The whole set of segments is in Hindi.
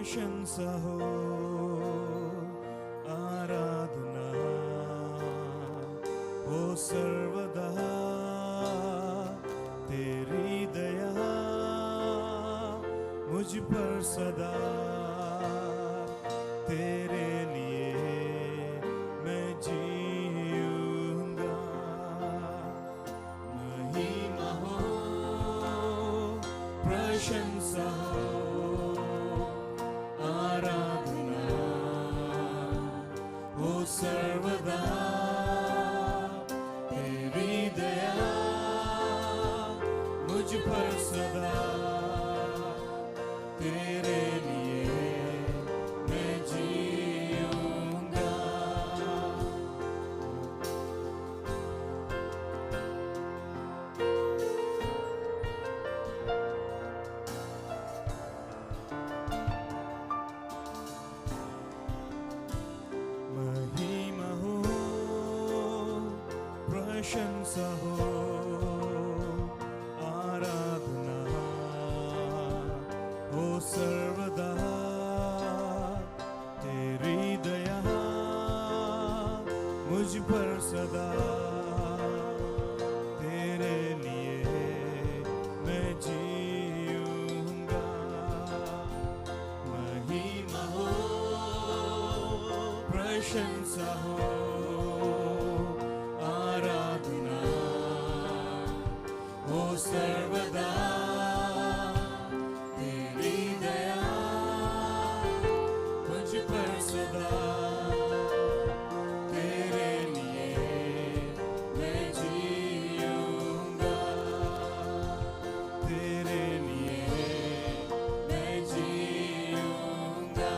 प्रशंसा हो, आराधना हो सर्वदा। तेरी दया मुझ पर सदा, तेरे लिए मैं जीऊंगा। महिमा हो, प्रशंसा हो, आराधना हो सर्वदा। तेरी दया मुझ पर सदा, तेरे लिए मैं जीऊंगा। महिमा हो, प्रशंसा हो, आराधना हो सर्वदा। तेरी दया मुझ पर सदा, तेरे लिए मैं जीऊंगा। महिमा हो, प्रशंसा हो, आराधना हो सर्वदा। तेरी दया मुझ पर सदा, तेरे लिए मैं जीऊंगा। तेरे लिए मैं जीऊंगा।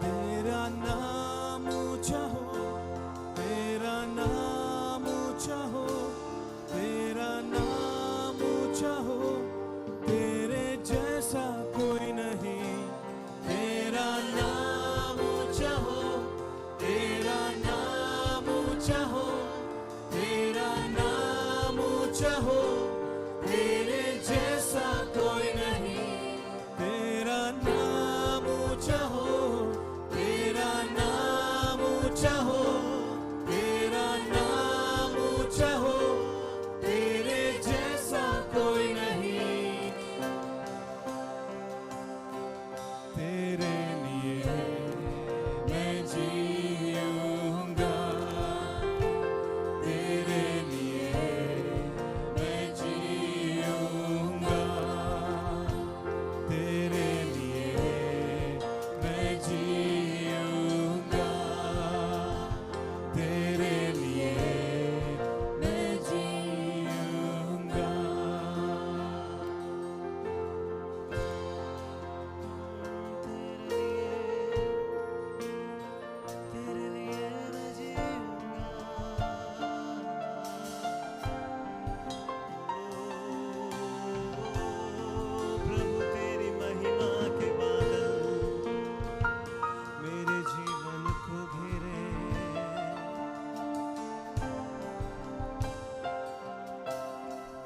तेरा नाम ऊंचा हो, तेरा नाम ऊंचा हो, तेरा नाम ऊंचा हो, तेरे जैसा कोई नहीं। तेरा नाम ऊंचा हो, तेरा नाम ऊंचा हो, तेरा नाम ऊंचा हो, तेरे जैसा कोई नहीं। तेरा नाम ऊंचा हो, तेरा नाम ऊंचा हो, तेरा नाम ऊंचा हो, तेरे जैसा कोई नहीं। तेरे लिए मैं जीऊंगा। तेरे लिए मैं जीऊंगा। तेरे लिए मैं जीऊंगा। तेरे लिए मैं जीऊंगा। तेरे लिए मैं जीऊंगा। प्रभु तेरी महिमा के बादल मेरे जीवन को घेरे।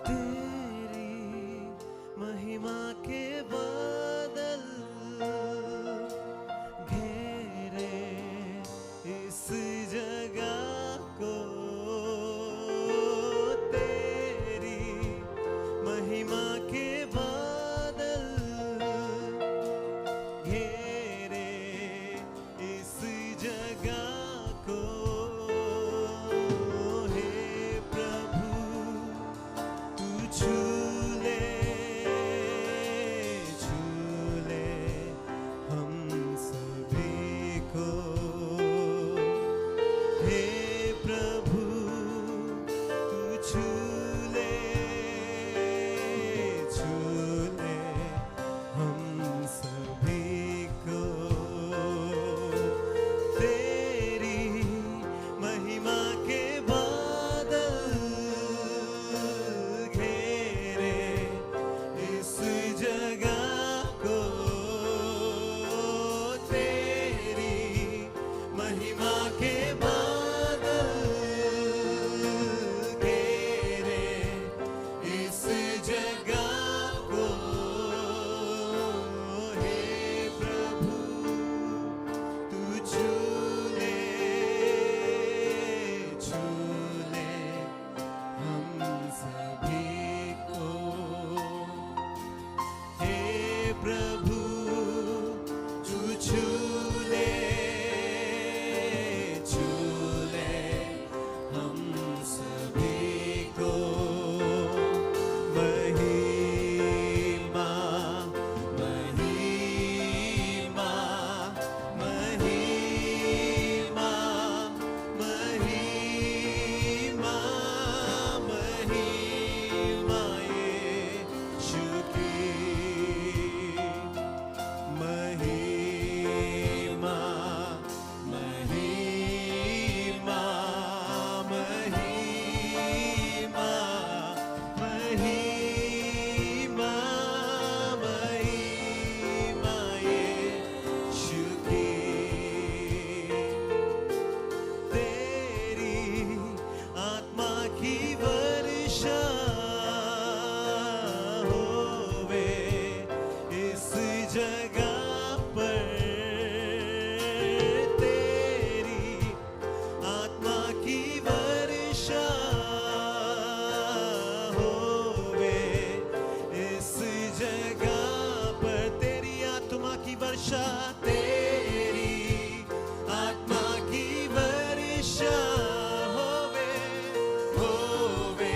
तेरी महिमा के बादल घेरे इस जगह को। तेरी महिमा के बादल घेरे इस जगह को। हे प्रभु तू छू ले जगह पर तेरी आत्मा की वर्षा, तेरी आत्मा की वर्षा होवे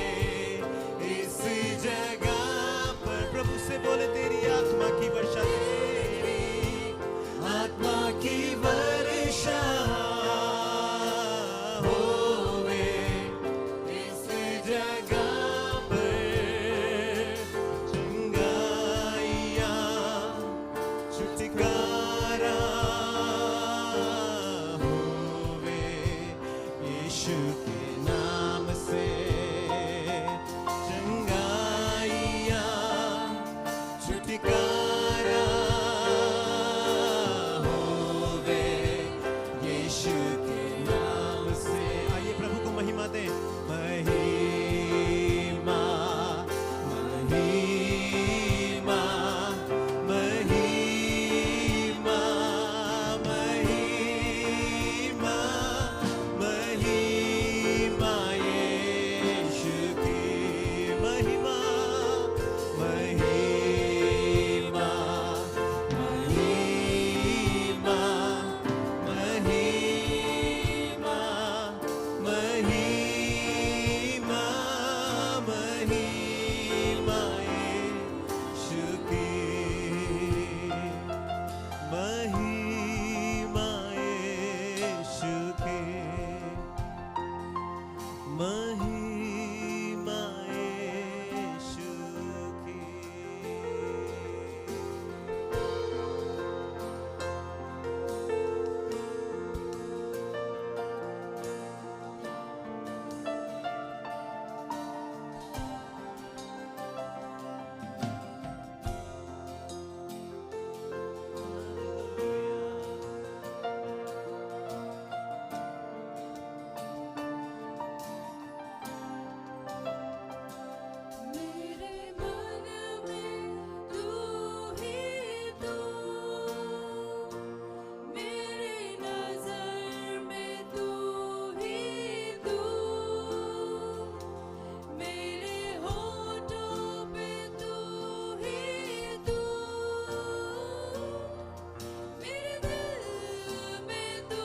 इस जगह पर। प्रभु से बोले तेरी आत्मा की वर्षा, तेरी आत्मा की वर्षा होवे इस जगह पर। चंगाइया छुटकारा होवे यीशु के नाम से। चंगाइया छुटकारा होवे यीशु के नाम से। आइए प्रभु को महिमा दें। महिमा महिमा महिमा महिमा महिमा यीशु की महिमा महिमा महिमा महिमा महिमा महिमा यीशु की महिमा यीशु की महिमा यीशु की। मेरे मन में तू ही तू, मेरे नजर में तू ही तू, मेरे होठों पे तू ही तू, मेरे दिल में तू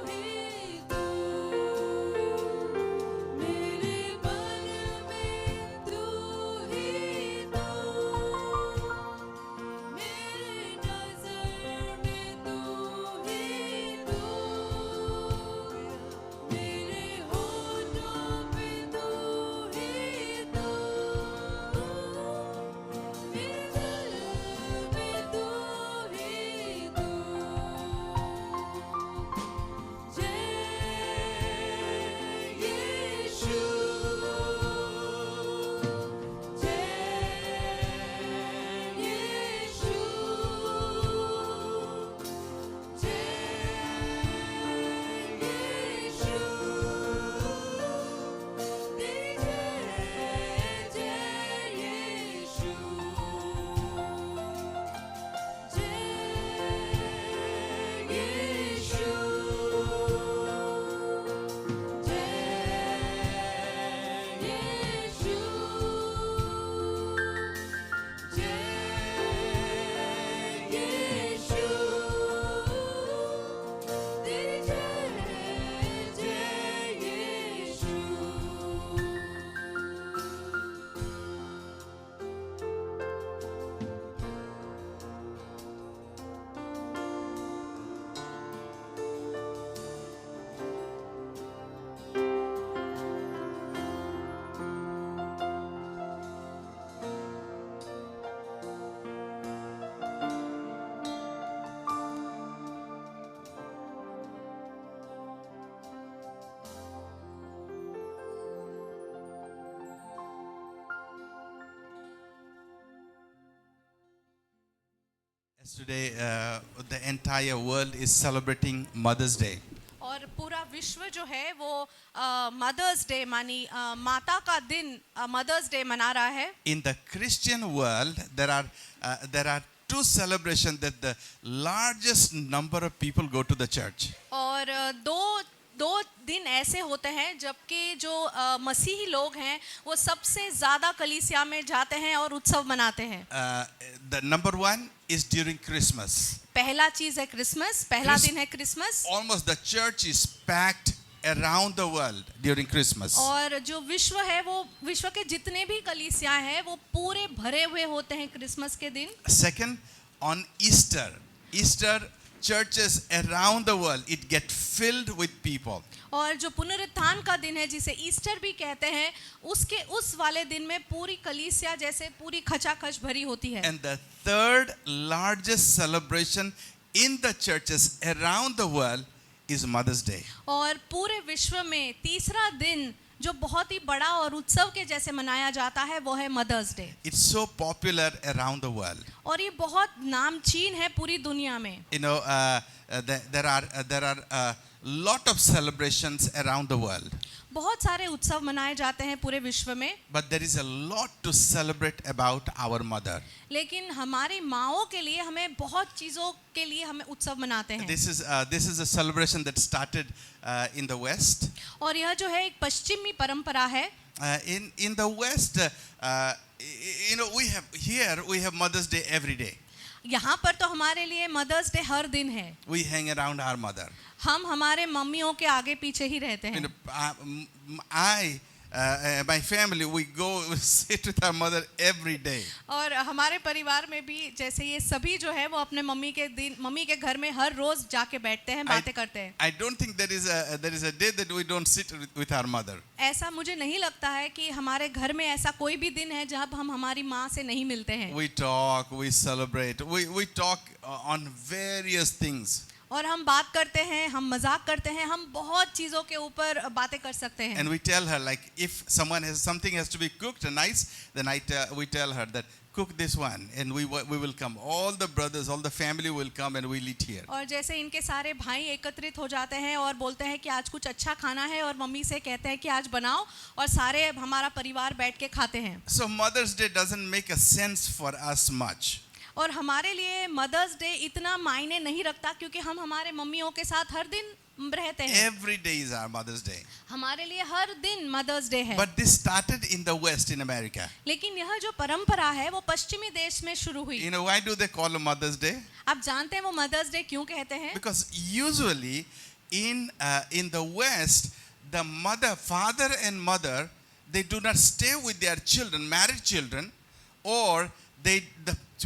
ही तू, मेरे मन में तू ही तू, मेरे नजर में तू ही तू, मेरे होठों पे तू ही तू, मेरे दिल में तू ही तू। जय यीशु, जय यीशु, जय यीशु, तेरी जय यीशु, जय यीशु, Today, the entire world is celebrating Mother's Day. और पूरा विश्व जो है वो मदर्स डे मानी माता का दिन मदर्स डे मना रहा है. In the Christian world, there are two celebrations that the largest number of people go to the church. और दो दो दिन ऐसे होते हैं जबकि जो मसीही लोग हैं वो सबसे ज़्यादा कलीसिया में जाते हैं और उत्सव मनाते हैं. The number one is during Christmas. पहला चीज़ है क्रिसमस, पहला Christ- दिन है Christmas. Almost the church is packed around the world during Christmas. और जो विश्व है वो विश्व के जितने भी कलीसिया हैं वो पूरे भरे हुए होते हैं क्रिसमस के दिन. Second, on Easter churches around the world, it get filled with people. और जो पुनरुत्थान का दिन है जिसे ईस्टर भी कहते हैं उसके उस वाले दिन में पूरी कलीसिया जैसे पूरी खचाखच भरी होती है. And the third largest celebration in the churches around the world is Mother's Day. और पूरे विश्व में तीसरा दिन जो बहुत ही बड़ा और उत्सव के जैसे मनाया जाता है वो है Mother's Day. It's so popular around the world. और ये बहुत नामचीन है पूरी दुनिया में. You know, there are lot of celebrations around the world, बहुत सारे उत्सव मनाए जाते हैं पूरे विश्व में. but there is a lot to celebrate about our mother. लेकिन हमारी माँओं के लिए हमें बहुत चीज़ों के लिए हमें उत्सव मनाते हैं. This is a celebration that started in the West. और यह जो है एक पश्चिमी परंपरा है. In the West, you know, we have Mother's Day every day. यहाँ पर तो हमारे लिए मदर्स डे हर दिन है. We hang around our mother. हम हमारे मम्मियों के आगे पीछे ही रहते You हैं. know, my family, we go sit with our mother every day. और हमारे परिवार में भी जैसे ये सभी जो है वो अपने मम्मी के घर में हर रोज जाके बैठते हैं, बातें करते हैं. I don't think there is a day that we don't sit with our mother. ऐसा मुझे नहीं लगता है कि हमारे घर में ऐसा कोई भी दिन है जब हम हमारी माँ से नहीं मिलते हैं. We talk, we celebrate, we talk on various things. और हम बात करते हैं, हम मजाक करते हैं, हम बहुत चीज़ों के ऊपर बातें कर सकते हैं. And we tell her, like, if something has to be cooked nice, then we tell her that cook this one, and we will come. All the brothers, all the family will come, and we'll eat here. और जैसे इनके सारे भाई एकत्रित हो जाते हैं और बोलते हैं कि आज कुछ अच्छा खाना है और मम्मी से कहते हैं कि आज बनाओ और सारे हमारा परिवार बैठ के खाते हैं. So Mother's Day doesn't make a sense for us much. और हमारे लिए मदर्स डे इतना मायने नहीं रखता क्योंकि हम हमारे मम्मियों के साथ हर दिन रहते हैं. Every day is our Mother's Day. हमारे लिए हर दिन मदर्स डे है. But this started in the West, in America. लेकिन यह जो परंपरा है वो पश्चिमी देश में शुरू हुई. You know, why do they call it Mother's Day? आप जानते हैं वो मदर्स डे क्यों कहते हैं? Because usually in the West, the father and mother, they do not stay with their children, married children, or the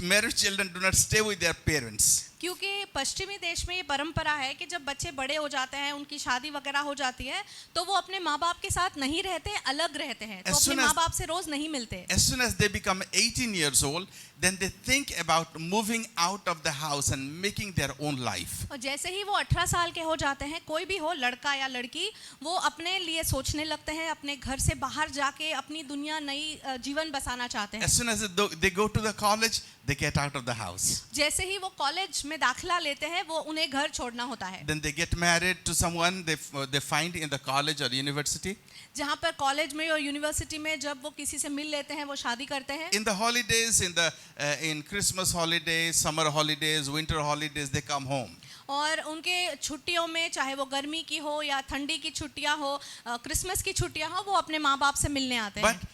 married children do not stay with their parents. क्योंकि पश्चिमी देश में ये परंपरा है कि जब बच्चे बड़े हो जाते हैं, उनकी शादी वगैरह हो जाती है, तो वो अपने माँ बाप के साथ नहीं रहते, अलग रहते हैं, तो अपने माँ बाप से रोज नहीं मिलते. As soon as they become 18 years old, then they think about moving out of the house and making their own life. और जैसे ही वो 18 साल के हो जाते हैं, कोई भी हो, लड़का या लड़की, वो अपने लिए सोचने लगते हैं, अपने घर से बाहर जाके अपनी दुनिया नई जीवन बसाना चाहते हैं. As soon as they go to the college, they get out of the house. जैसे ही वो कॉलेज में दाखिला लेते हैं, वो उन्हें घर छोड़ना होता है. Then they get married to someone they find in the college or university. जहाँ पर कॉलेज में और यूनिवर्सिटी में जब वो किसी से मिल लेते हैं, वो शादी करते हैं. In the holidays, in Christmas holidays, summer holidays, winter holidays, they come home. और उनके छुट्टियों में, चाहे वो गर्मी की हो या ठंडी की छुट्टियां हो, क्रिसमस की छुट्टियां हो, वो अपने माँ बाप से मिलने आते हैं. But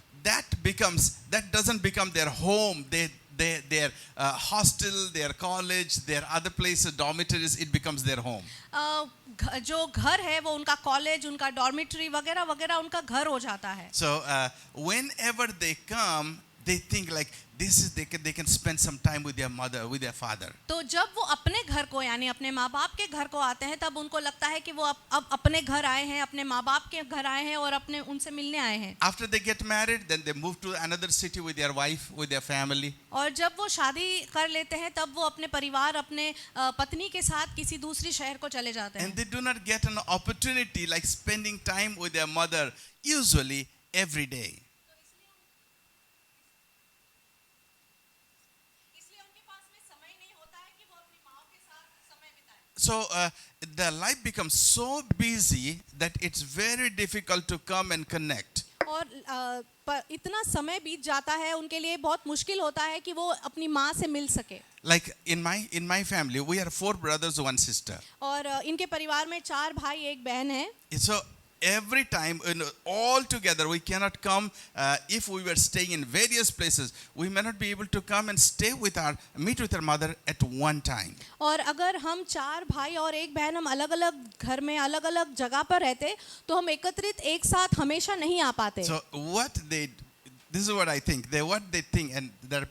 that doesn't become their home. Their hostel, their college, their other places, dormitories, it becomes their home. जो घर है वो उनका कॉलेज, उनका डॉर्मिटरी वगैरह वगैरह उनका घर हो जाता है. So whenever they come, they think like they can spend some time with their mother, with their father. तो जब वो अपने घर को यानी अपने माँ बाप के घर को आते हैं, तब उनको लगता है कि वो अब अपने घर आए हैं, अपने माँ बाप के घर आए हैं और अपने उनसे मिलने आए हैं. After they get married, then they move to another city with their wife, with their family. और जब वो शादी कर लेते हैं, तब वो अपने परिवार, अपने पत्नी के साथ किसी दूसरी शहर को चले जाते हैं. And they do not get an opportunity like spending time with their mother, usually every day. So the life becomes so busy that it's very difficult to come and connect. और इतना समय बीत जाता है, उनके लिए बहुत मुश्किल होता है कि वो अपनी माँ से मिल सके. Like in my family, we are 4 brothers, 1 sister. और इनके परिवार में 4 भाई 1 बहन है. So every time, all together, we cannot come. If we were staying in various places, we may not be able to come and meet with our mother at one time. और अगर हम 4 भाई और 1 बहन हम अलग-अलग घर में अलग-अलग जगह पर रहते तो हम एकत्रित एक साथ हमेशा नहीं आ पाते. So this is what I think. What they think, and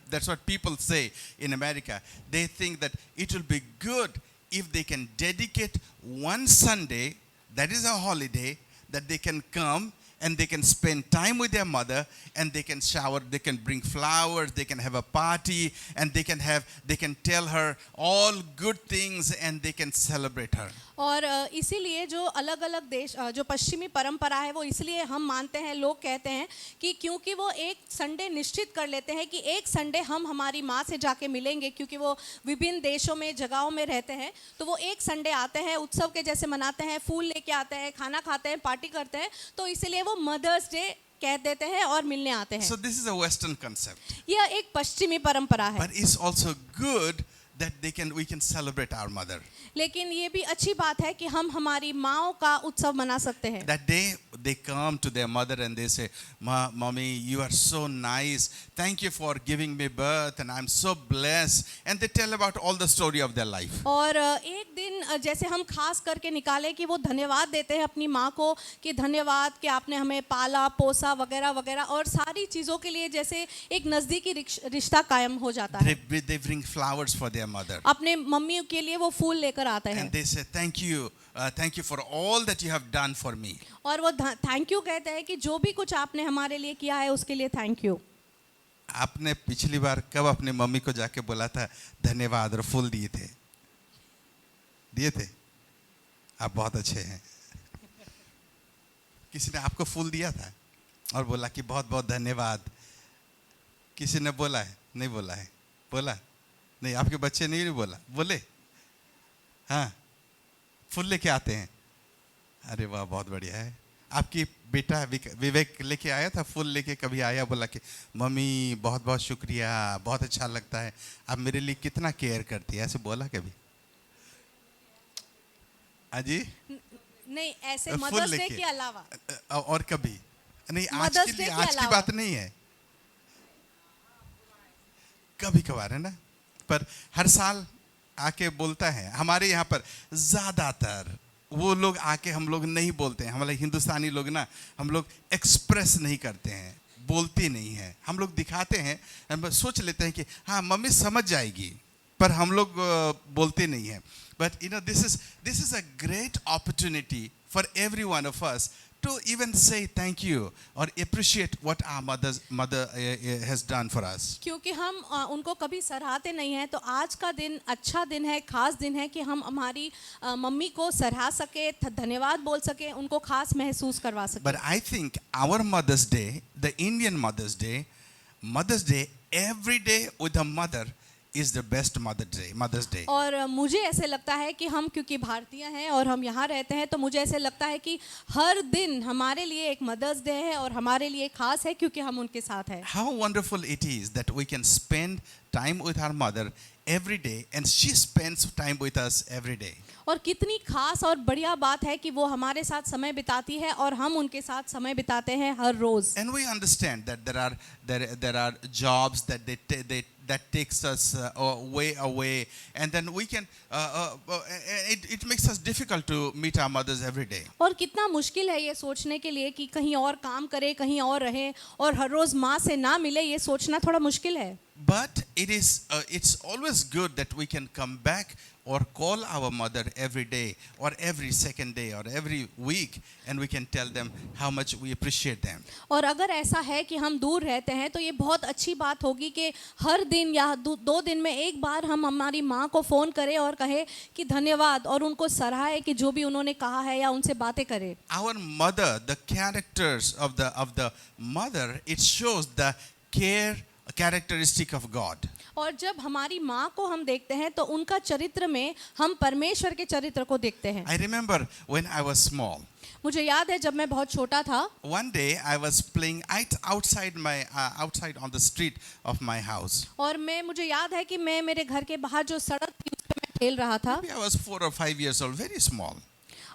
that's what people say in America. They think that it will be good if they can dedicate one Sunday, that is a holiday, that they can come and they can spend time with their mother, and they can shower, they can bring flowers, they can have a party, and they can tell her all good things, and they can celebrate her. और इसीलिए जो अलग-अलग देश जो पश्चिमी परंपरा है वो इसलिए हम मानते हैं, लोग कहते हैं कि क्योंकि वो एक संडे निश्चित कर लेते हैं कि एक संडे हम हमारी माँ से जाके मिलेंगे, क्योंकि वो विभिन्न देशों में जगहों में रहते हैं, तो वो एक संडे आते हैं, उत्सव के जैसे मनाते हैं, फूल लेके आते हैं, खाना खाते हैं, पार्टी करते हैं, तो इसीलिए वो मदर्स डे कह देते हैं और मिलने आते हैं. So this is a Western concept. यह एक पश्चिमी परंपरा है. But it's also good that we can celebrate our mother. लेकिन ये भी अच्छी बात है कि हम हमारी माँओं का उत्सव मना सकते हैं. That day they come to their mother and they say, "Mommy, you are so nice. Thank you for giving me birth, and I'm so blessed." And they tell about all the story of their life. और एक दिन जैसे हम खास करके निकाले कि वो धन्यवाद देते हैं अपनी माँ को कि धन्यवाद कि आपने हमें पाला पोसा वगैरह वगैरह, और सारी चीज़ों के लिए जैसे एक नज़दीकी रिश्ता कायम हो जाता है. They bring flowers for their mother. अपने मम्मी के लिए वो फूल लेकर आते हैं. And they say, thank you for all that you have done for me. और वो थैंक यू कहते हैं कि जो भी कुछ आपने हमारे लिए किया है उसके लिए थैंक यू. आपने पिछली बार कब अपने मम्मी को जाके बोला था धन्यवाद और फूल दिए थे? आप बहुत अच्छे हैं. किसी ने आपको फूल दिया था और बोला कि बहुत बहुत धन्यवाद? किसी ने बोला है? नहीं बोला है. बोला नहीं? आपके बच्चे नहीं बोला? बोले हाँ, फूल लेके आते हैं. अरे वाह, बहुत बढ़िया है. आपकी बेटा विवेक लेके आया था फूल लेके? कभी आया बोला कि मम्मी बहुत बहुत शुक्रिया, बहुत अच्छा लगता है, आप मेरे लिए कितना केयर करती है? ऐसे बोला कभी? अजी नहीं, ऐसे मदर्स डे के अलावा और कभी नहीं? आज की बात नहीं है, कभी कभार है ना. पर हर साल आके बोलता है. हमारे यहाँ पर ज्यादातर वो लोग आके हम लोग नहीं बोलते हैं. हमारे हिंदुस्तानी लोग ना, हम लोग एक्सप्रेस नहीं करते हैं, बोलते नहीं हैं. हम लोग दिखाते हैं, हम सोच लेते हैं कि हाँ मम्मी समझ जाएगी, पर हम लोग बोलते नहीं हैं. But this is a great opportunity for every one of us to even say thank you or appreciate what our mother has done for us. क्योंकि हम उनको कभी सराहते नहीं हैं, तो आज का दिन अच्छा दिन है, खास दिन है कि हम हमारी मम्मी को सराह सके, धन्यवाद बोल सके, उनको खास महसूस करवा सके. But I think our Mother's Day, the Indian Mother's Day, every day with a mother is the best Mother's Day. और मुझे ऐसे लगता है कि हम क्योंकि भारतीय हैं और हम यहाँ रहते हैं, तो मुझे ऐसे लगता है कि हर दिन हमारे लिए एक मदर्स डे है और हमारे लिए खास है क्योंकि हम उनके साथ हैं. How wonderful it is that we can spend time with our mother every day and she spends time with us every day. और कितनी खास और बढ़िया बात है कि वो हमारे साथ समय बिताती है और हम उनके साथ समय बिताते हैं हर रोज. And we understand that there are jobs that that takes us way away, and then we can it makes us difficult to meet our mothers every day. और कितना मुश्किल है ये सोचने के लिए कि कहीं और काम करे, कहीं और रहे और हर रोज माँ से ना मिले, ये सोचना थोड़ा मुश्किल है. But it's always good that we can come back or call our mother every day or every second day or every week, and we can tell them how much we appreciate them. और अगर ऐसा है कि हम दूर रहते हैं तो ये बहुत अच्छी बात होगी कि हर दिन या 2 दिन में एक बार हम हमारी माँ को फ़ोन करें और कहें कि धन्यवाद और उनको सराहें कि जो भी उन्होंने कहा है या उनसे बातें करें. Our mother, the characters of the mother, it shows the characteristic of God. और जब हमारी माँ को हम देखते हैं तो उनका चरित्र में हम परमेश्वर के चरित्र को देखते हैं। I remember when I was small. मुझे याद है जब मैं बहुत छोटा था, One day I was playing outside on the street of my house. और मुझे याद है कि मैं मेरे घर के बाहर जो सड़क थी उस पे मैं खेल रहा था, Maybe I was 4 or 5 years old, very small.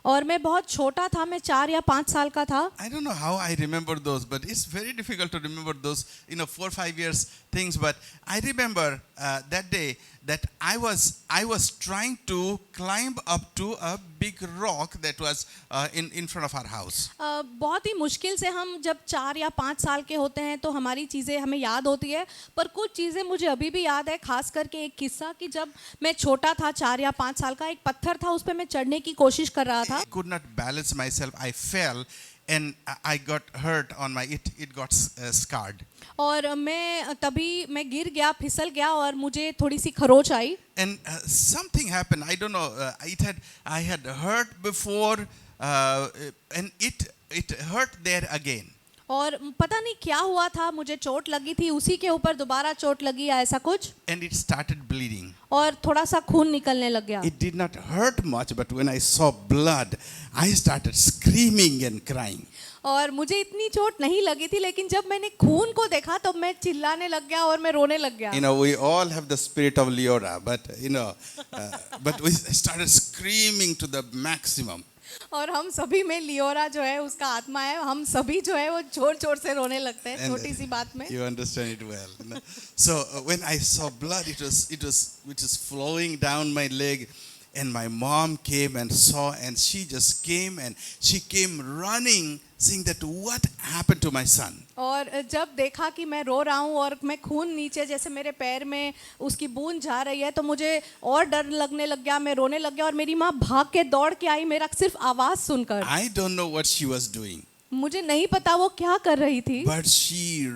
और मैं बहुत छोटा था, मैं 4 या 5 साल का था। I don't know how I remember those, but it's very difficult to remember those, 4 5 years things. But I remember that day that I was trying to climb up to a big rock that was in front of our house. बहुत ही मुश्किल से हम जब 4 या 5 साल के होते हैं तो हमारी चीज़ें हमें याद होती है, पर कुछ चीज़ें मुझे अभी भी याद है, खास करके एक किस्सा कि जब मैं छोटा था, 4 या 5 साल का, एक पत्थर था, उस पर मैं चढ़ने की कोशिश कर रहा था। I could not balance myself. I fell and I got hurt on my it got scarred. और मैं गिर गया, फिसल गया और मुझे थोड़ी सी खरोच आई। And something happened. I don't know. I had hurt before, and it hurt there again. और पता नहीं क्या हुआ था, मुझे चोट लगी थी, उसी के ऊपर दोबारा चोट लगी या ऐसा कुछ, And it started bleeding. और थोड़ा सा खून निकलने लग गया। It did not hurt much, but when I saw blood, I started screaming and crying. और मुझे इतनी चोट नहीं लगी थी, लेकिन जब मैंने खून को देखा तो मैं चिल्लाने लग गया और मैं रोने लग गया। We all have the spirit of Leora, but but we started screaming to the maximum. और हम सभी में लियोरा जो है उसका आत्मा है, हम सभी जो है वो जोर जोर से रोने लगते हैं And छोटी सी बात में। You understand it well. So when I saw blood, it was flowing down my leg, and my mom came and saw, and she just came and she came running, saying that what happened to my son. और जब देखा कि मैं रो रहा हूँ और मैं खून नीचे जैसे मेरे पैर में उसकी बूंद जा रही है, तो मुझे और डर लगने लग गया, मैं रोने लग गया, और मेरी माँ भाग के दौड़ के आई मेरा सिर्फ आवाज सुनकर। I don't know what she was doing, मुझे नहीं पता वो क्या कर रही थी, but she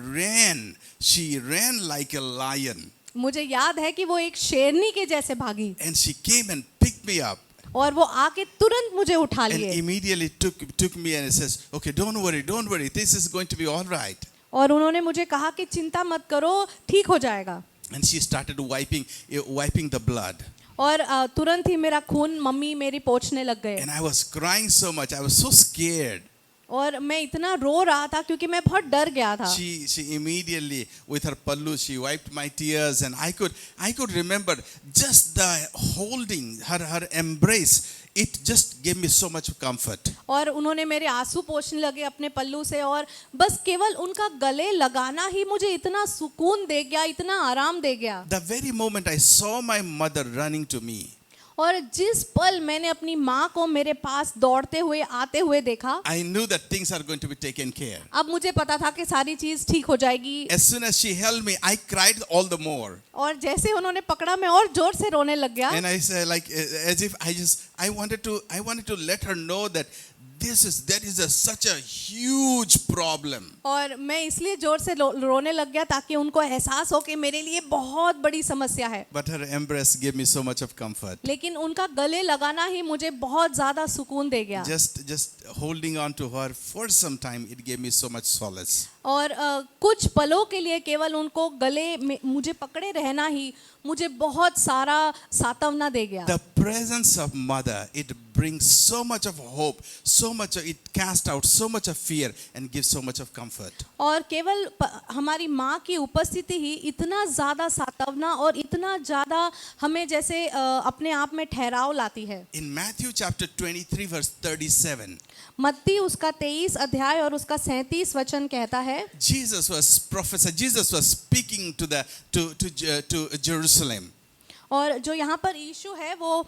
ran like a lion, मुझे याद है कि वो एक शेरनी के जैसे भागी, and she came and picked me up. और वो आके तुरंत मुझे उठा And लिए, immediately took me and says, okay, don't worry, this is going to be all right. और उन्होंने मुझे कहा कि चिंता मत करो, ठीक हो जाएगा। And she started wiping the blood. और तुरंत ही मेरा खून मम्मी मेरी पोंछने लग गए, And I was crying so much. I was so scared. और मैं इतना रो रहा था क्योंकि मैं बहुत डर गया था। She immediately with her pallu she wiped my tears, and I could remember just the holding, her embrace. It just gave me so much comfort. और उन्होंने मेरे आंसू पोंछने लगे अपने पल्लू से, और बस केवल उनका गले लगाना ही मुझे इतना सुकून दे गया, इतना आराम दे गया। The very moment I saw my mother running to me, और जिस पल मैंने अपनी माँ को मेरे पास दौड़ते हुए आते हुए देखा, I knew that things are going to be taken care. अब मुझे पता था कि सारी चीज ठीक हो जाएगी। As soon as she held me, I cried all the more. और जैसे उन्होंने पकड़ा मैं और जोर से रोने लग गया, And I said, like, as if I wanted to let her know that that is such a huge problem. और मैं इसलिए जोर से रोने लग गया ताकि उनको एहसास हो कि मेरे लिए बहुत बड़ी समस्या है। But her embrace gave me so much of comfort. लेकिन उनका गले लगाना ही मुझे बहुत ज्यादा सुकून दे गया। Just holding on to her for some time, it gave me so much solace. और कुछ पलों के लिए केवल उनको गले में मुझे पकड़े रहना ही मुझे बहुत सारा सांत्वना दे गया। The presence of mother, it brings so much of hope, it casts out so much of fear and gives so much of comfort. और केवल हमारी माँ की उपस्थिति ही इतना ज़्यादा सांत्वना और इतना ज़्यादा हमें जैसे अपने आप में ठहराव लाती है। In Matthew chapter 23 verse 37, मत्ती उसका 23 अध्याय और उसका 37 वचन कहता है, Jesus was speaking to Jerusalem. और जो यहाँ पर यीशु है वो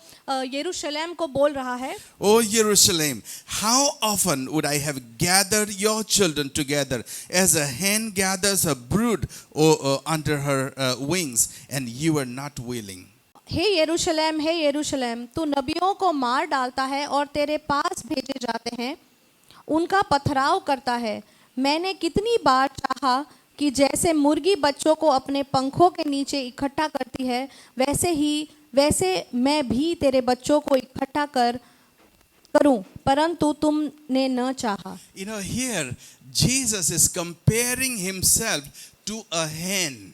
यरूशलेम को बोल रहा है, O Jerusalem, how often would I have gathered your children together as a hen gathers a brood under her wings, and you were not willing. हे यरूशलेम, तू नबियों को मार डालता है और तेरे पास भेजे जाते हैं, उनका पथराव करता है। मैंने कितनी बार चाहा कि जैसे मुर्गी बच्चों को अपने पंखों के नीचे इकट्ठा करती है, वैसे मैं भी तेरे बच्चों को इकट्ठा करूं, परंतु तुमने न चाहा। Here Jesus is comparing himself to a hen.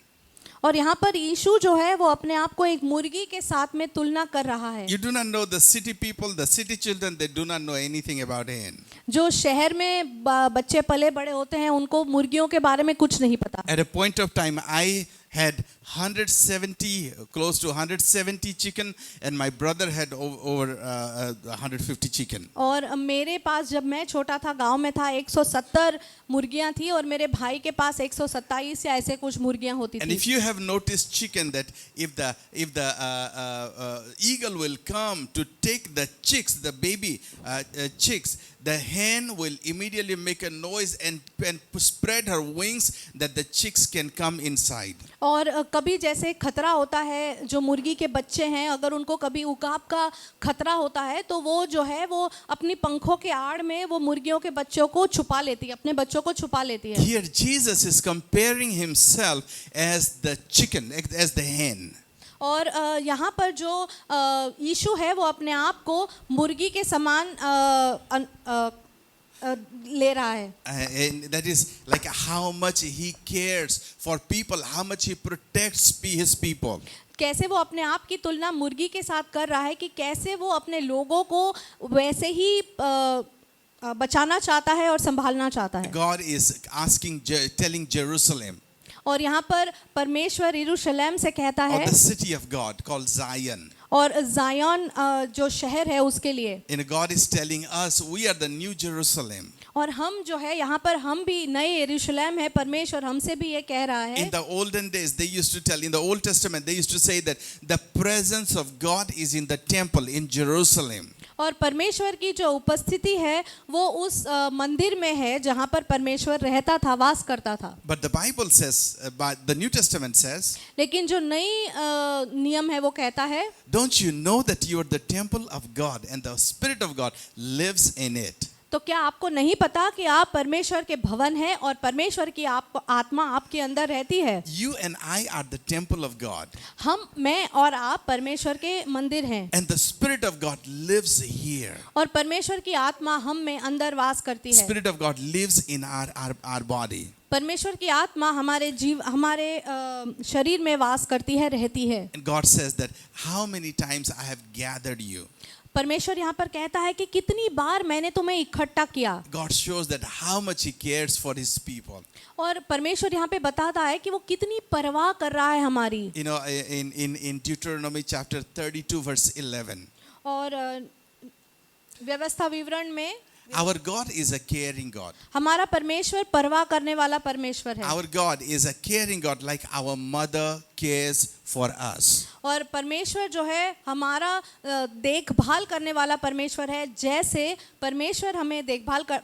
और यहाँ पर यीशु जो है वो अपने आप को एक मुर्गी के साथ में तुलना कर रहा है। You do not know the city people, the city children, they do not know anything about hen. जो शहर में बच्चे पले बड़े होते हैं उनको मुर्गियों के बारे में कुछ नहीं पता। At a point of time, I had 170, close to 170 chicken, and my brother had over 150 chicken. और मेरे पास जब मैं छोटा था गांव में था 170 मुर्गियां थी और मेरे भाई के पास 127 या ऐसे कुछ मुर्गियां होती And थी। if you have noticed chicken, that if the eagle will come to take the chicks, the baby chicks, the hen will immediately make a noise and spread her wings that the chicks can come inside. और कभी जैसे खतरा होता है जो मुर्गी के बच्चे हैं, अगर उनको कभी उकाब का खतरा होता है तो वो जो है वो अपनी पंखों के आड़ में वो मुर्गियों के बच्चों को छुपा लेती है, अपने बच्चों को छुपा लेती है। Here Jesus is comparing himself as the chicken, as the hen. और यहाँ पर जो यीशु है वो अपने आप को मुर्गी के समान ले रहा है। And that is like how much he cares for people, how much he protects his people. कैसे वो अपने आप की तुलना मुर्गी के साथ कर रहा है कि कैसे वो अपने लोगों को वैसे ही बचाना चाहता है और संभालना चाहता है। God is telling Jerusalem, और यहाँ पर परमेश्वर यरूशलेम से कहता or है, the city of God called Zion. और जायन जो शहर है उसके लिए, And God is telling us we are the new Jerusalem. और हम जो है यहाँ पर हम भी नए यरूशलेम है। परमेश्वर हमसे भी ये कह रहा है। In the olden days, they used to tell, in the Old Testament, they used to say that the presence of God is in the temple in Jerusalem. और परमेश्वर की जो उपस्थिति है वो उस मंदिर में है जहाँ पर परमेश्वर रहता था, वास करता था। But the Bible says, the New Testament says, लेकिन जो नई नियम है वो कहता है, don't you know that you are the temple of God and the Spirit of God lives in it? तो क्या आपको नहीं पता कि आप परमेश्वर के भवन हैं और परमेश्वर की आत्मा आपके अंदर रहती है। You and I are the temple of God. मैं और आप परमेश्वर के मंदिर हैं। And the Spirit of God lives here. और परमेश्वर की आत्मा हम में अंदर वास करती है। Spirit of God lives in our body. परमेश्वर की आत्मा हमारे शरीर में वास करती है, रहती है। And God says that how many times I have gathered you. परमेश्वर यहाँ पर कहता है कि कितनी बार मैंने तुम्हें इकट्ठा किया। God shows that how much he cares for his people. और परमेश्वर यहाँ पे बताता है कि वो कितनी परवाह कर रहा है हमारी। You know, in Deuteronomy chapter 32 verse 11. और व्यवस्था विवरण में Our God is a caring God. हमारा परमेश्वर परवाह करने वाला परमेश्वर है। Our God is a caring God, like our mother cares for us. और परमेश्वर जो है हमारा देखभाल करने वाला परमेश्वर है, जैसे परमेश्वर हमें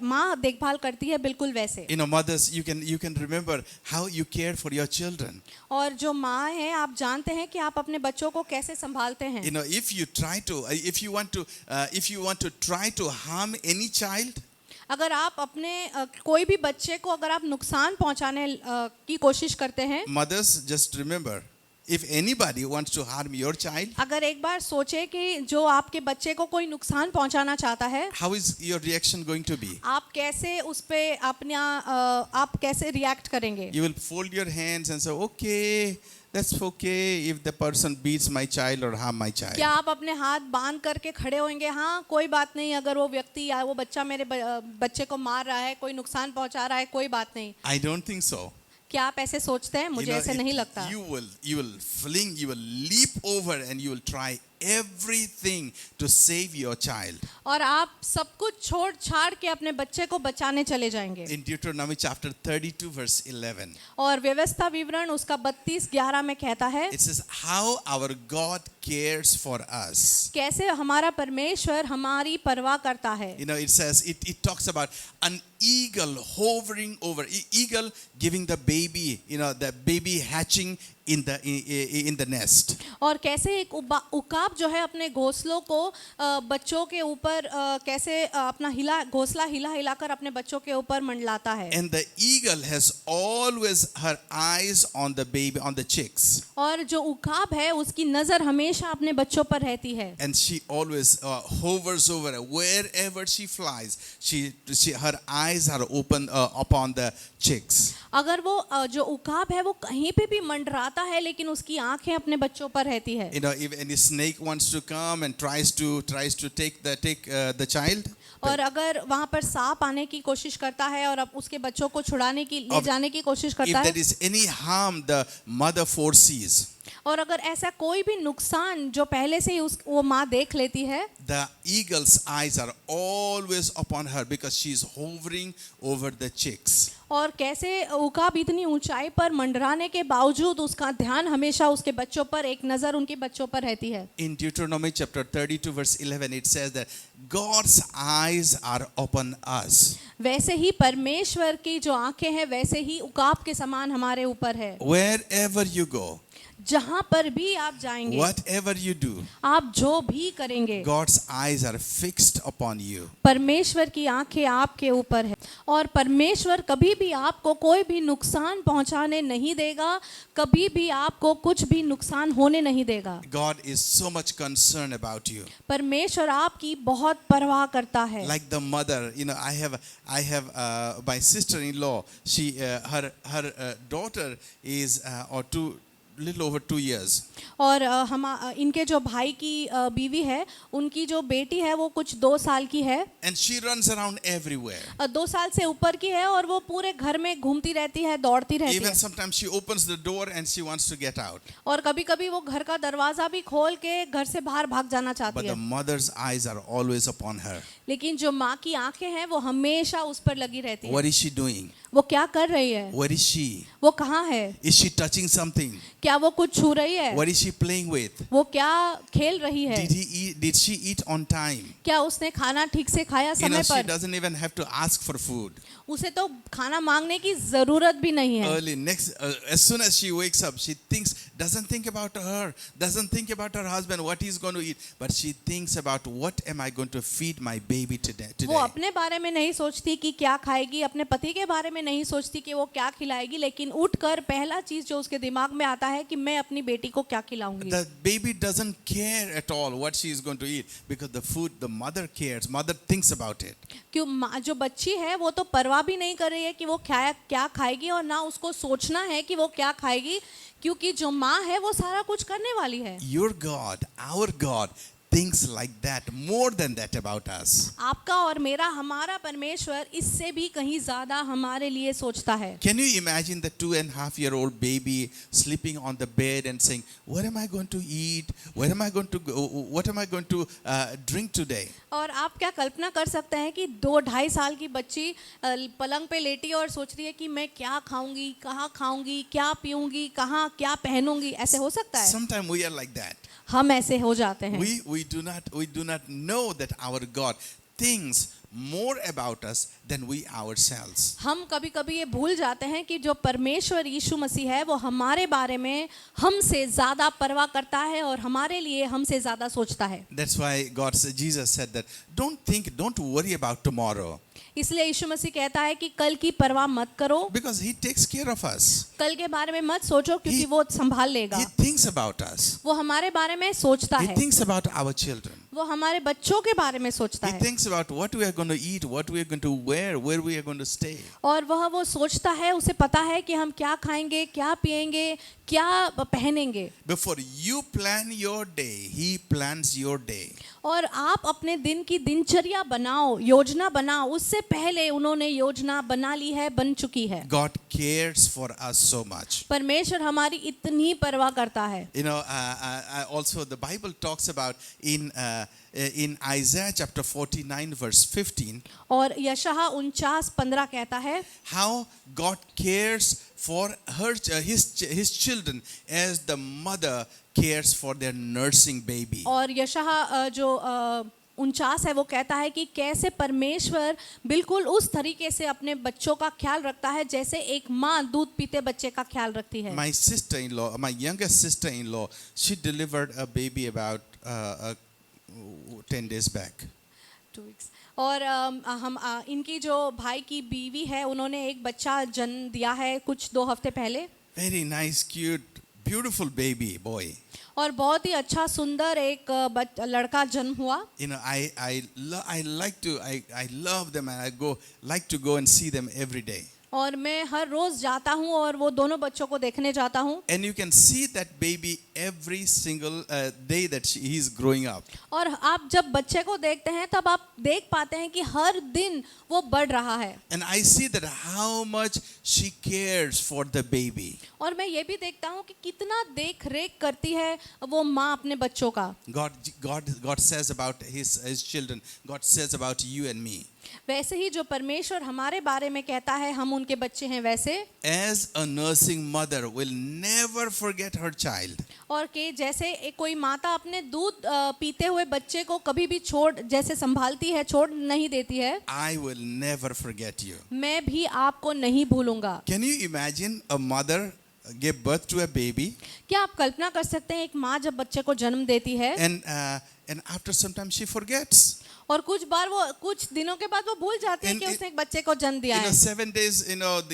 माँ देखभाल करती है, बिल्कुल वैसे। You know, mothers, you can remember how you care for your children. और जो माँ है आप जानते हैं कि आप अपने बच्चों को कैसे संभालते हैं। You know, if you want to try to harm any child, अगर आप अपने कोई भी बच्चे को अगर आप नुकसान पहुंचाने की कोशिश करते हैं, mothers, just remember, if anybody wants to harm your child, अगर एक बार सोचे कि जो आपके बच्चे को कोई नुकसान पहुंचाना चाहता है, how is your reaction going to be? आप कैसे उस पे आप कैसे रिएक्ट करेंगे? You will fold your hands and say, okay, that's okay if the person beats my child or harm my child. क्या आप अपने हाथ बांध करके खड़े होंगे? हाँ, कोई बात नहीं, अगर वो व्यक्ति या वो बच्चा मेरे बच्चे को मार रहा है, कोई नुकसान पहुंचा रहा है, कोई बात नहीं। I don't think so. क्या आप ऐसे सोचते हैं? मुझे ऐसे नहीं लगता। You will leap over and you will try everything to save your child. और आप सब कुछ छोड़ छाड़ के अपने बच्चे को बचाने चले जाएंगे। In Deuteronomy chapter 32 verse 11. और व्यवस्था विवरण उसका 32:11 में कहता है, It says how our God cares for us. कैसे हमारा परमेश्वर हमारी परवाह करता है। You know, it says it talks about an eagle hovering over, eagle giving the baby, you know, the baby hatching in the nest. और कैसे एक उकाब जो है अपने घोंसलों को बच्चों के ऊपर कैसे अपना घोंसला हिलाकर अपने बच्चों के ऊपर मंडलाता है। And the eagle has always her eyes on the baby, on the chicks. और जो उकाब है उसकी नजर हमेशा अपने बच्चों पर रहती है। And she always hovers over wherever she flies. Her eyes are open upon the chicks. अगर वो जो उकाब है वो कहीं पे भी मंडराता खाता है लेकिन उसकी आंखें अपने बच्चों पर रहती है. You know, if any snake wants to come and tries to take the child, और अगर वहाँ पर सांप आने की कोशिश करता है और अब उसके बच्चों को छुड़ाने की ले Of- जाने की कोशिश if करता there है, is any harm the mother foresees, और अगर ऐसा कोई भी नुकसान जो पहले से ही वो माँ देख लेती है, the eagle's eyes are always upon her because she is hovering over the chicks. और कैसे उकाब इतनी ऊंचाई पर मंडराने के बावजूद उसका ध्यान हमेशा उसके बच्चों पर, एक नजर उनके बच्चों पर रहती है. In Deuteronomy chapter 32 verse 11 it says that God's eyes are upon us. वैसे ही परमेश्वर की जो आंखें हैं वैसे ही उकाब के समान हमारे ऊपर है. Wherever you go, जहां पर भी आप जाएंगे, whatever you do, आप जो भी करेंगे, God's eyes are fixed upon you. परमेश्वर की आंखें आपके ऊपर है. और परमेश्वर कभी भी आपको कोई भी नुकसान पहुंचाने नहीं देगा, कभी भी आपको कुछ भी नुकसान होने नहीं देगा. God is so much concerned about you. परमेश्वर आपकी बहुत परवाह करता है. Like the mother, you know, I have my sister-in-law. She her daughter is little over 2 years. और हम इनके जो भाई की बीवी है, उनकी जो बेटी है वो कुछ 2 साल की है. And she runs around everywhere. 2 साल से ऊपर की है और वो पूरे घर में घूमती रहती है, दौड़ती रहती Even है. sometimes she opens the door and she wants to get out. और कभी-कभी वो घर का दरवाजा भी खोल के घर से बाहर भाग जाना But चाहती the है. mother's eyes are always upon her. लेकिन जो माँ की आंखें हैं वो हमेशा उस पर लगी रहती है. What is she doing? वो क्या कर रही है, Where is she? वो कहाँ है, Is she touching something? क्या वो कुछ छू रही है, What is she playing with? वो क्या खेल रही है, Did she eat on time? क्या उसने खाना ठीक से खाया You know, समय she पर. doesn't even have to ask for food. उसे तो खाना मांगने की जरूरत भी नहीं है. Early as soon as she wakes up, she doesn't think about her husband, what he's going to eat, but she thinks about what am I going to feed my baby today. वो अपने बारे में नहीं सोचती कि क्या खाएगी, अपने पति के बारे में नहीं सोचती कि वो क्या खिलाएगी, लेकिन उठकर पहला चीज जो उसके दिमाग में आता है कि मैं अपनी बेटी को क्या खिलाऊंगी. The baby doesn't care at all what she is going to eat because the mother cares. Mother thinks about it. क्यों जो बच्ची है वो तो परवाह भी नहीं कर रही है कि वो क्या खाएगी और ना उसको सोचना है कि वो क्या खाएगी, क्योंकि जो माँ है वो सारा कुछ करने वाली है. Your God, our God, thinks like that, more than that about us. आपका और मेरा, हमारा परमेश्वर इससे भी कहीं ज्यादा हमारे लिए सोचता है. Can you imagine the 2.5-year-old baby sleeping on the bed and saying, "What am I going to eat? What am I going to drink today?" और आप क्या कल्पना कर सकते हैं कि 2-2.5 साल की बच्ची पलंग पे लेटी और सोच रही है कि मैं क्या खाऊंगी, कहाँ खाऊंगी, क्या पीऊंगी, कहाँ क्या पहनूंगी. ऐसे हो सकता है? Sometimes we are like that. हम ऐसे हो जाते हैं. We do not know that our God thinks more about us than we ourselves. हम कभी-कभी ये भूल जाते हैं कि जो परमेश्वर यीशु मसीह है वो हमारे बारे में हमसे ज्यादा परवाह करता है और हमारे लिए हमसे ज्यादा सोचता है. That's why Jesus said that don't worry about tomorrow इसलिए यीशु मसीह कहता है कि कल की परवाह मत करो, because he takes care of us. कल के बारे में मत सोचो क्योंकि वो संभाल लेगा. He thinks about us. वो हमारे बारे में सोचता He है, thinks about our children. वो हमारे बच्चों के बारे में सोचता He है, thinks about what we are going to eat, what we are going to wear, where we are going to stay. और वो सोचता है, उसे पता है कि हम क्या खाएंगे, क्या पिएंगे, क्या पहनेंगे. Before you plan your day, he plans your day. और आप अपने दिन की दिनचर्या बनाओ, योजना बनाओ, उससे पहले उन्होंने योजना बना ली है, बन चुकी है. God cares for us so much. परमेश्वर हमारी इतनी परवाह करता है. You know, also the Bible talks about in Isaiah chapter 49 verse 15 और यशायाह 49:15 कहता है how God cares for his children as the mother cares for their nursing baby. और यशायाह जो 49 है वो कहता है कि कैसे परमेश्वर बिल्कुल उस तरीके से अपने बच्चों का ख्याल रखता है जैसे एक माँ दूध पीते बच्चे का ख्याल रखती है. My sister-in-law, my youngest sister-in-law, she delivered a baby about 10 days back. 2 weeks. और हम इनकी जो भाई की बीवी है उन्होंने एक बच्चा जन्म दिया है कुछ 2 हफ्ते पहले. Very nice, cute, beautiful baby boy. और बहुत ही अच्छा सुंदर एक लड़का जन्म हुआ. You know, I love them and I like to go and see them every day. और मैं हर रोज जाता हूँ और वो दोनों बच्चों को देखने जाता हूँ And you can see that baby every single day that he is growing up. और आप जब बच्चे को देखते हैं तब आप देख पाते हैं कि हर दिन वो बढ़ रहा है And I see that how much she cares for the baby. और मैं ये भी देखता हूँ कि कितना देख रेख करती है वो माँ अपने बच्चों का। God says about his children, God says about you and me. वैसे ही जो परमेश्वर हमारे बारे में कहता है हम उनके बच्चे हैं वैसे। As a nursing mother will never forget her child. और कि जैसे कोई माता अपने दूध पीते हुए बच्चे को कभी भी छोड़ जैसे संभालती है छोड़ नहीं देती है, I will never forget you. मैं भी आपको नहीं भूलूंगा। Can you imagine a mother give birth to a baby क्या आप कल्पना कर सकते हैं एक माँ जब बच्चे को जन्म देती है and after some time she forgets. और कुछ बार वो कुछ दिनों के बाद वो भूल जाती है कि उसने एक बच्चे को जन्म दिया है। 7 days,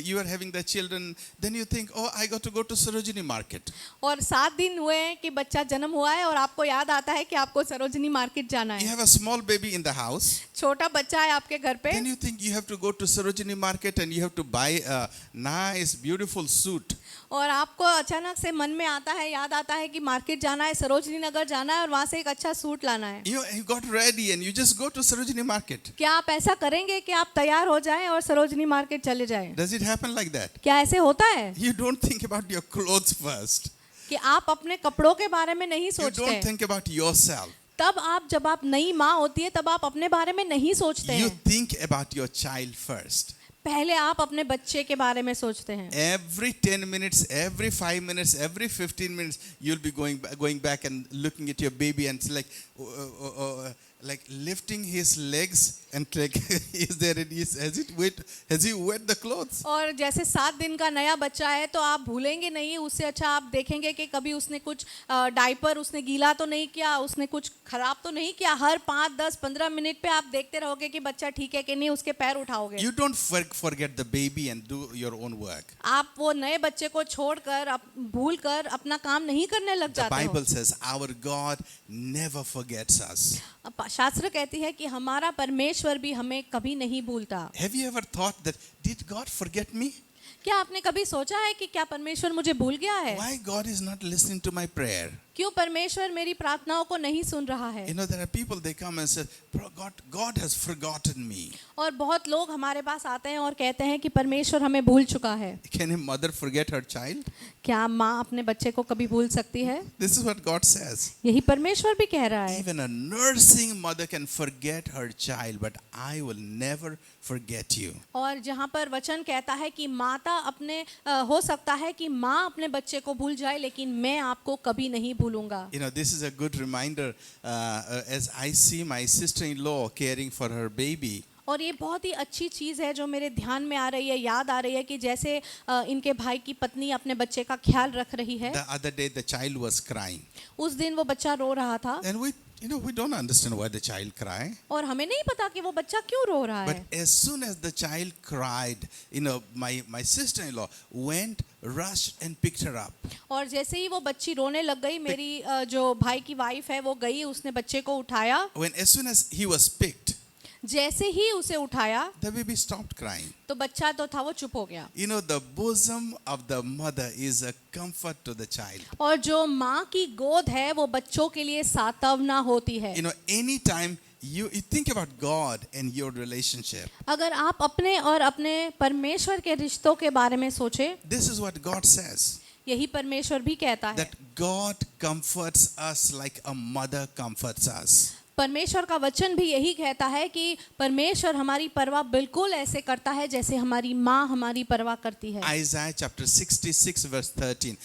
you are having the children, then you think, oh, I got to go to Sarojini market. और 7 दिन हुए हैं कि बच्चा जन्म हुआ है और आपको याद आता है कि आपको सरोजनी मार्केट जाना You है। have a small baby in the house. छोटा बच्चा है आपके घर पे Then you think you have to go to Sarojini market and you have to buy a nice, beautiful suit. और आपको अचानक से मन में आता है याद आता है कि मार्केट जाना है, सरोजनी नगर जाना है और वहाँ से एक अच्छा सूट लाना है। You got ready and you just go to Sarojini market. क्या आप ऐसा करेंगे कि आप तैयार हो जाएं और सरोजनी मार्केट चले जाएं? Does it happen like that? क्या ऐसे होता है You don't think about your clothes first. कि आप अपने कपड़ों के बारे में नहीं You सोचते don't हैं? think about yourself. तब आप जब आप नई माँ होती है तब आप अपने बारे में नहीं सोचते You हैं, think about your child first. पहले आप अपने बच्चे के बारे में सोचते हैं। Every 10 minutes, every 5 minutes, every 15 minutes, you'll be going back and looking at your baby and it's like lifting his legs and like, has he wet the clothes? और जैसे 7 दिन का नया बच्चा है तो आप भूलेंगे नहीं, उससे अच्छा आप देखेंगे कि कभी उसने कुछ डायपर उसने गीला तो नहीं किया, उसने कुछ खराब तो नहीं किया। हर 5, 10, 15 मिनट पे आप देखते रहोगे कि बच्चा ठीक है कि नहीं, उसके पैर उठाओगे। You don't forget the baby and do your own work. आप वो नए बच्चे को छोड़कर भूल कर अपना काम नहीं करने लग The जाते हो। Bible says our God never forgets us. शास्त्र कहती है कि हमारा परमेश्वर भी हमें कभी नहीं भूलता। Have you ever thought that, did God forget me? क्या आपने कभी सोचा है कि क्या परमेश्वर मुझे भूल गया है? Why God is not listening to my prayer? क्यों परमेश्वर मेरी प्रार्थनाओं को नहीं सुन रहा है? You know, there are people, they come and say, God has forgotten me. और बहुत लोग हमारे पास आते हैं और कहते हैं कि परमेश्वर हमें भूल चुका है। Can a mother forget her child? क्या माँ अपने बच्चे को कभी भूल सकती है? This is what God says. यही परमेश्वर भी कह रहा है। Even a nursing mother can forget her child, but I will never forget you. और जहाँ पर वचन कहता है कि माता अपने हो सकता है कि माँ अपने बच्चे को भूल जाए लेकिन मैं आपको कभी नहीं भूलूंगा। You know, this is a good reminder as I see my sister-in-law caring for her baby. और ये बहुत ही अच्छी चीज़ है जो मेरे ध्यान में आ रही है, याद आ रही है कि जैसे इनके भाई की पत्नी अपने बच्चे का ख्याल रख रही है। The other day the child was crying. उस दिन वो बच्चा रो रहा था And we don't understand why the child cried. और हमें नहीं पता कि वो बच्चा क्यों रो रहा But है। as soon as the child cried, my sister-in-law went, rushed and picked her up. और जैसे ही वो बच्ची रोने लग गई, मेरी जो भाई की वाइफ है वो गई, उसने बच्चे को उठाया। As soon as he was picked, जैसे ही उसे उठाया the baby stopped crying. तो बच्चा तो था वो चुप हो गया। You know, the bosom of the mother is a comfort to the child. और जो माँ की गोद है वो बच्चों के लिए सातवना होती है। You know, anytime you think about God and your relationship, अगर आप अपने और अपने परमेश्वर के रिश्तों के बारे में सोचे, this is what God says, यही परमेश्वर भी कहता है। that God comforts us like a mother comforts us. परमेश्वर का वचन भी यही कहता है कि परमेश्वर हमारी परवाह बिल्कुल ऐसे करता है जैसे हमारी माँ हमारी परवाह करती है। Isaiah chapter 66 verse 13,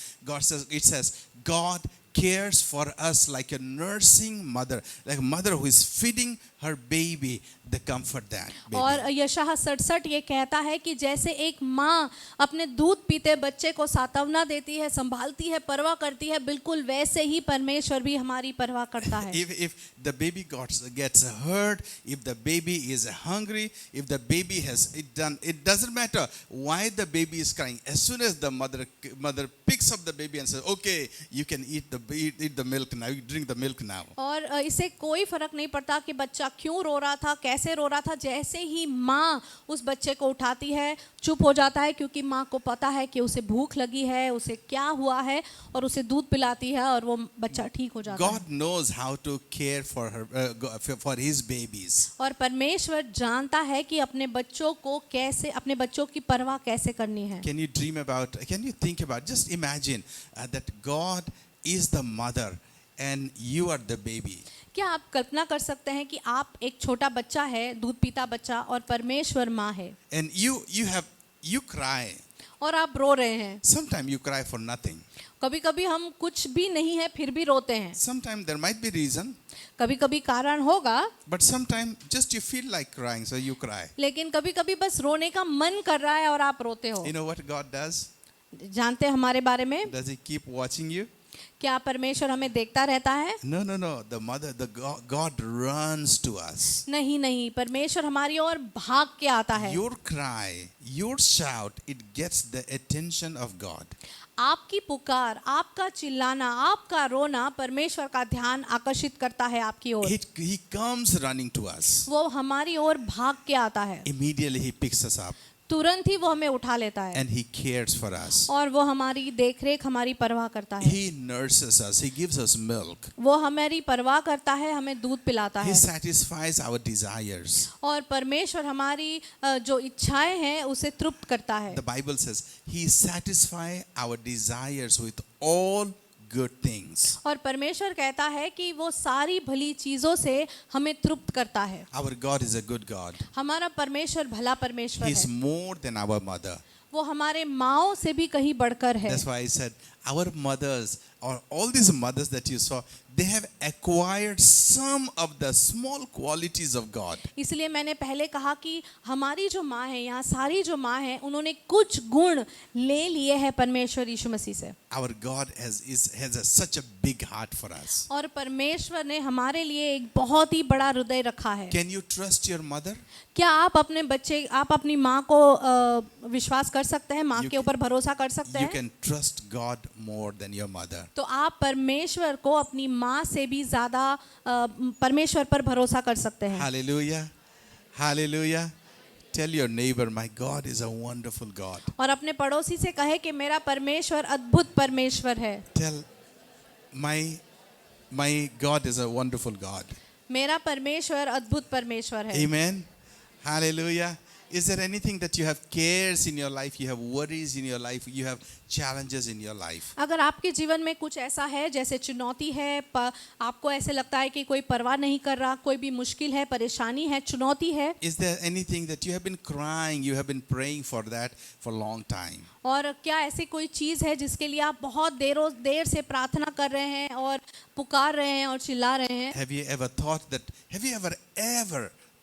it says, God cares for us like a nursing mother, like a mother who is feeding her baby, the comfort that baby. और यशायाह 67 ये कहता है कि जैसे एक माँ अपने दूध पीते बच्चे को सातवना देती है, संभालती है, परवाह करती है, बिल्कुल वैसे ही परमेश्वर भी हमारी परवाह करता है। If the baby gets hurt, if the baby is hungry, if the baby it doesn't matter why the baby is crying. As soon as the mother picks up the baby and says, okay, you can eat the eat the milk now, you drink the milk now. और इससे कोई फर्क नहीं पड़ता कि बच्चा क्यों रो रहा था, कैसे रो रहा था। जैसे ही माँ उस बच्चे को उठाती है, चुप हो जाता है, क्योंकि माँ को पता है कि उसे भूख लगी है, उसे क्या हुआ है, और उसे दूध पिलाती है और वो बच्चा ठीक हो जाता है। God knows how to care for for his babies. और परमेश्वर जानता है कि अपने बच्चों को कैसे, अपने बच्चों की परवाह कैसे करनी है। Can you think about, just imagine that God is the mother and you are the baby. क्या आप कल्पना कर सकते हैं कि आप एक छोटा बच्चा है, दूध पीता बच्चा, और परमेश्वर माँ है, And you cry. और आप रो रहे हैं। Sometimes you cry for nothing. कभी कभी हम कुछ भी नहीं है फिर भी रोते हैं। Sometimes there might be reason, कभी कभी कारण होगा, but sometimes just you feel like crying, so you cry. लेकिन कभी कभी बस रोने का मन कर रहा है और आप रोते हो। You know what God does? जानते हैं हमारे बारे में? Does he keep watching you? क्या परमेश्वर हमें देखता रहता है? No. God runs to us. नहीं नहीं, परमेश्वर हमारी ओर भाग के आता है। Your cry, your shout, it gets the attention of God. आपकी पुकार, आपका चिल्लाना, आपका रोना परमेश्वर का ध्यान आकर्षित करता है आपकी ओर। He comes running to us. वो हमारी ओर भाग के आता है। Immediately he picks us up तुरंत ही वो हमें उठा लेता है and he cares for us. और वो हमारी देखरेख, हमारी परवाह करता है। He nurses us. He gives us milk. वो हमारी परवाह करता है, हमें दूध पिलाता He है। satisfies our desires. और परमेश्वर हमारी जो इच्छाएं हैं उसे तृप्त करता है। The Bible says he satisfies our desires with all good things. और परमेश्वर कहता है कि वो सारी भली चीजों से हमें तृप्त करता है। Our God is a good God. हमारा परमेश्वर भला परमेश्वर He is है। more than our mother. वो हमारे माँओं से भी कहीं बढ़कर है। That's why I said our mothers, or all these mothers that you saw, they have acquired some of the small qualities of God. इसलिए मैंने पहले कहा कि हमारी जो माँ है, यहाँ सारी जो माँ है, उन्होंने कुछ गुण ले लिए हैं परमेश्वर यीशु मसीह से। Our God has such a big heart for us. और परमेश्वर ने हमारे लिए एक बहुत ही बड़ा हृदय रखा है। Can you trust your mother? क्या आप अपने बच्चे, आप अपनी माँ को विश्वास कर सकते हैं, माँ You के ऊपर भरोसा कर सकते You हैं? can trust God more than your mother. तो आप परमेश्वर को अपनी माँ से भी ज्यादा परमेश्वर पर भरोसा कर सकते हैं। Hallelujah. Hallelujah. Tell your neighbor, my God is a wonderful God. और अपने पड़ोसी से कहे कि मेरा परमेश्वर अद्भुत परमेश्वर है। Tell my God is a wonderful God. मेरा परमेश्वर अद्भुत परमेश्वर है। Amen. Hallelujah. Is there anything that you have cares in your life, you have worries in your life, you have challenges in your life? अगर आपके जीवन में कुछ ऐसा है जैसे चुनौती है, आपको ऐसे लगता है कि कोई परवाह नहीं कर रहा, कोई भी मुश्किल है, परेशानी है, चुनौती है, Is there anything that you have been crying, you have been praying for that for a long time? और क्या ऐसी कोई चीज़ है जिसके लिए आप बहुत देर से प्रार्थना कर रहे हैं और पुकार रहे हैं और चिल्ला रहे हैं? Have you ever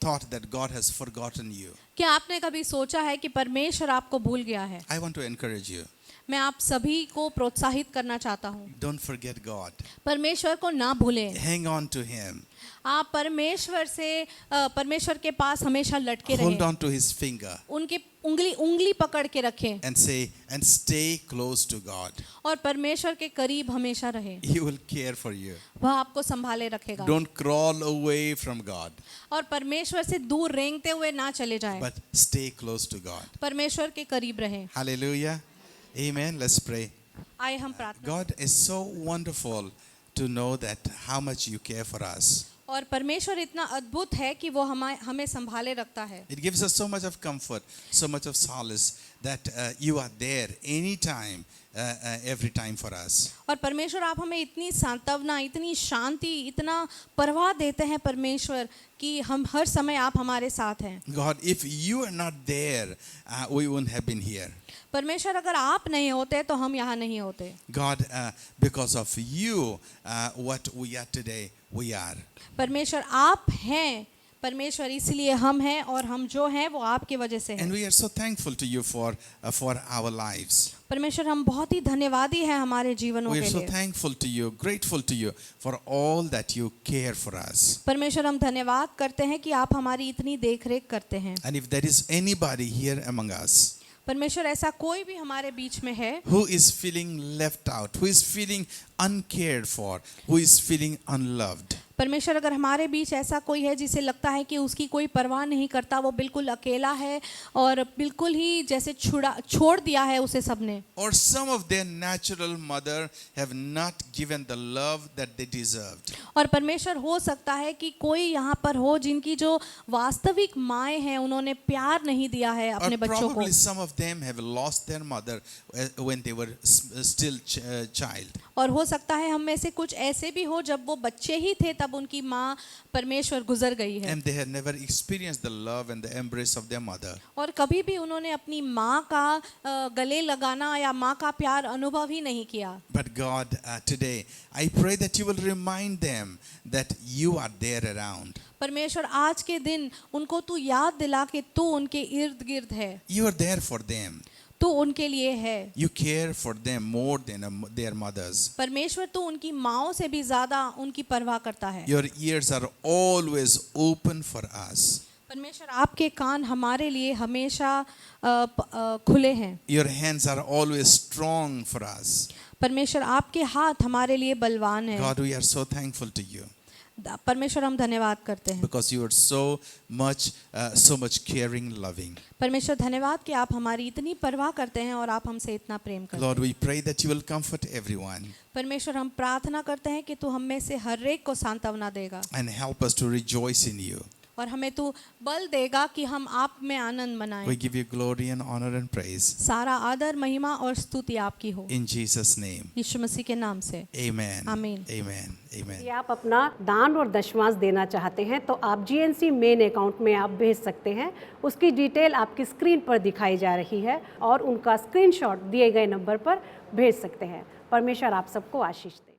thought that God has forgotten you? क्या आपने कभी सोचा है कि परमेश्वर आपको भूल गया है? I want to encourage you. मैं आप सभी को प्रोत्साहित करना चाहता हूँ, Don't forget God. परमेश्वर को ना भूलें। Hang on to Him. आप परमेश्वर के पास हमेशा लटके Hold रहें, on to His finger उनकी उंगली पकड़ के रखें and stay close to God. और परमेश्वर के करीब हमेशा रहें। He will care for you. वह आपको संभाले रखेगा। Don't crawl away from God, और परमेश्वर से दूर रेंगते हुए ना चले जाएं, but stay close to God. परमेश्वर के करीब रहें। Hallelujah. Amen. Let's pray. आइए हम प्रार्थना। God is so wonderful to know that how much you care for us. और परमेश्वर इतना अद्भुत है कि वो हमें संभाले रखता है। It gives us so much of comfort, so much of solace that you are there anytime, every time for us. और परमेश्वर आप हमें इतनी सांत्वना, इतनी शांति, इतना परवाह देते हैं परमेश्वर कि हम हर समय आप हमारे साथ हैं। God, if you are not there, we wouldn't have been here. परमेश्वर अगर आप नहीं होते तो हम यहाँ नहीं होते। God, because of you, what we are today, we are. परमेश्वर आप हैं, परमेश्वर इसलिए हम हैं और हम जो हैं वो आपकी वजह से हैं। And we are so thankful to you for our lives. परमेश्वर हम बहुत ही धन्यवादी हैं हमारे जीवनों We के are so लिए। thankful to you, grateful to you for all that you care for us. परमेश्वर हम धन्यवाद करते हैं कि आप हमारी इतनी देखरेख करते हैं। And if there is anybody here among us परमेश्वर ऐसा कोई भी हमारे बीच में है who is feeling left out, who is feeling uncared for, who is feeling unloved. परमेश्वर अगर हमारे बीच ऐसा कोई है जिसे लगता है कि उसकी कोई परवाह नहीं करता, वो बिल्कुल अकेला है और बिल्कुल ही जैसे छोड़ दिया है उसे सबने, Or some of their natural mother have not given the love that they deserved. और परमेश्वर हो सकता है कि कोई यहाँ पर हो जिनकी जो वास्तविक माएँ हैं उन्होंने प्यार नहीं दिया है Or अपने बच्चों को, probably some of them have lost their mother when they were still child. और हो सकता है हम में से कुछ ऐसे भी हो जब वो बच्चे ही थे तब उनकी माँ परमेश्वर गुजर गई है And they had never experienced the love and the embrace of their mother. और कभी भी उन्होंने अपनी माँ का गले लगाना या माँ का प्यार अनुभव ही नहीं किया। But God, today, I pray that you will remind them that you are there around. परमेश्वर आज के दिन उनको तू याद दिला कि तू उनके इर्द गिर्द है, You are there for them. तू उनके लिए है। You care for them more than their mothers. परमेश्वर तू उनकी माँओं से भी ज्यादा उनकी परवाह करता है। Your ears are always open for us. परमेश्वर आपके कान हमारे लिए हमेशा खुले हैं। Your hands are always strong for us. परमेश्वर आपके हाथ हमारे लिए बलवान है। God, we are so thankful to you परमेश्वर हम धन्यवाद करते हैं। because you are so much caring, loving. परमेश्वर धन्यवाद कि आप हमारी इतनी परवाह करते हैं और आप हमसे इतना प्रेम करते हैं। Lord, we pray that you will comfort everyone परमेश्वर हम प्रार्थना करते हैं कि तू हम में से हर एक को सांत्वना देगा and help us to rejoice in you. और हमें तू बल देगा कि हम आप में आनंद मनाएं। We give you glory and honor and praise. सारा आदर महिमा और स्तुति आपकी हो, In Jesus' name. यीशु मसीह के नाम से Amen. आमीन। Amen. Amen. यदि आप अपना दान और दशमांश देना चाहते हैं तो आप GNC मेन अकाउंट में आप भेज सकते हैं। उसकी डिटेल आपकी स्क्रीन पर दिखाई जा रही है और उनका स्क्रीनशॉट दिए गए नंबर पर भेज सकते हैं। परमेश्वर आप सबको आशीष दे।